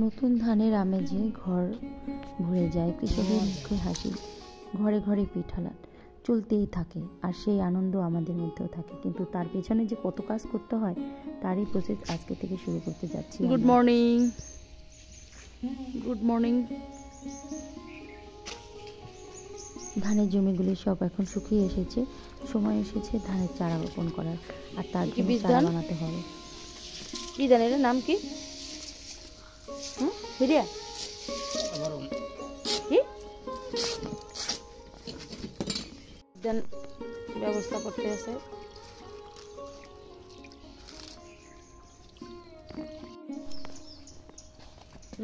নতুন ধানের আমেজে ঘর ভরে যায়, কৃষকের মুখে হাসি, ঘরে ঘরে পিঠালাট চলতেই থাকে। আর সেই আনন্দ আমাদের মধ্যেও থাকে, কিন্তু তার পেছনে যে কত কাজ করতে হয় তারই প্রসেস আজকে থেকে শুরু করতে যাচ্ছি। Good morning, good morning. ধানের জমিগুলি সব এখন শুকিয়ে এসেছে, সময় এসেছে ধানের চারা রোপণ করার। আর তার জন্য চারা বানাতে হবে। কি ধানের নাম কি? হিরিয়া কি দেন ব্যবস্থা করতে আছে।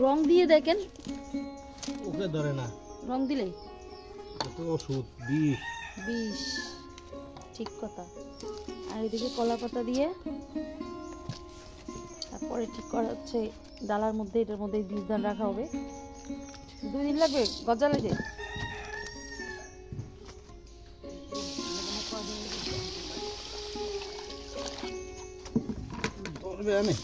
রং দিয়ে দেখেন, ওকে ধরে না, রং দিলেই ওষুধ বিষ বিষ, ঠিক কথা। আর এদিকে কলা পাতা দিয়ে তারপরে ঠিক করা হচ্ছে ডালার মধ্যে, এটার মধ্যে বীজ ধান রাখা হবে। 2 দিন লাগবে গজালে যে। আমি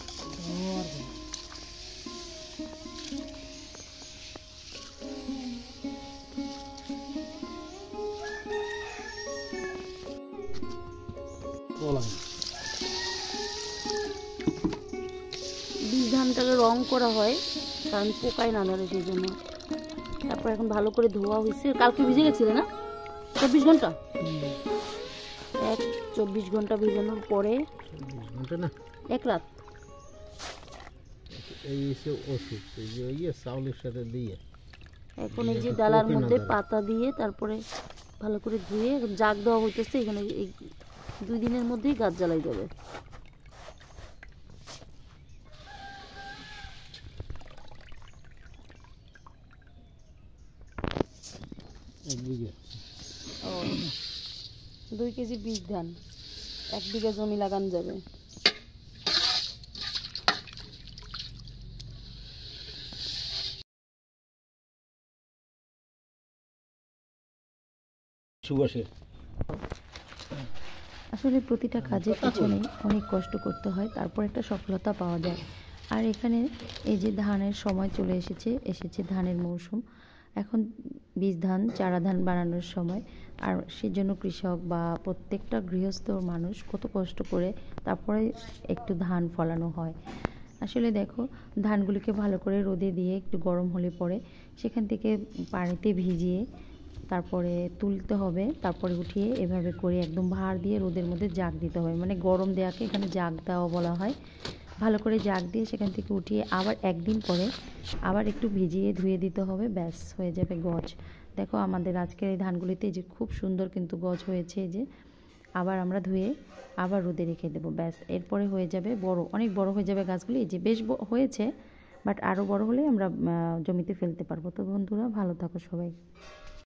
বীজ ধানটাকে রং করা হয় কারণ পোকায় না ধরে, সেই জন্য। তারপর এখন ভালো করে ধোয়া হয়েছে। কালকে ভিজে গেছিলে না 24 ঘন্টা? 24 ঘন্টা ভিজানোর পরে এক রাত এখন এই যে ডালার মধ্যে পাতা দিয়ে তারপরে ভালো করে ধুয়ে জাগ দেওয়া হইতেছে। এখানে এই 2 দিনের মধ্যেই গাছ জ্বালাই যাবে। ও 2 কেজি বীজ ধান 1 বিঘা জমি লাগানো যাবে। আসলে প্রতিটা কাজের পিছনে অনেক কষ্ট করতে হয়, তারপর একটা সফলতা পাওয়া যায়। আর এখানে এই যে ধানের সময় চলে এসেছে ধানের মৌসুম। এখন বীজ ধান চারা ধান বানানোর সময়। আর সেজন্য কৃষক বা প্রত্যেকটা গৃহস্থ মানুষ কত কষ্ট করে তারপরে একটু ধান ফলানো হয়। আসলে দেখো, ধানগুলিকে ভালো করে রোদে দিয়ে একটু গরম হলে পরে সেখান থেকে পানিতে ভিজিয়ে তারপরে তুলতে হবে। তারপরে উঠিয়ে এভাবে করে একদম ভার দিয়ে রোদের মধ্যে জাগ দিতে হবে, মানে গরম দেওয়াকে এখানে জাগ দেওয়া বলা হয়। ভালো করে জাগ দিয়ে সেখান থেকে উঠিয়ে আবার 1 দিন পরে আবার একটু ভিজিয়ে ধুয়ে দিতে হবে, ব্যাস হয়ে যাবে গজ। দেখো আমাদের আজকের এই ধানগুলিতে যে খুব সুন্দর কিন্তু গজ হয়েছে, যে আবার আমরা ধুয়ে আবার রোদে রেখে দেবো, ব্যাস। এরপরে হয়ে যাবে বড়, অনেক বড় হয়ে যাবে গাছগুলি। যে বেশ হয়েছে, বাট আরও বড় হলে আমরা জমিতে ফেলতে পারবো। তো বন্ধুরা, ভালো থাকো সবাই।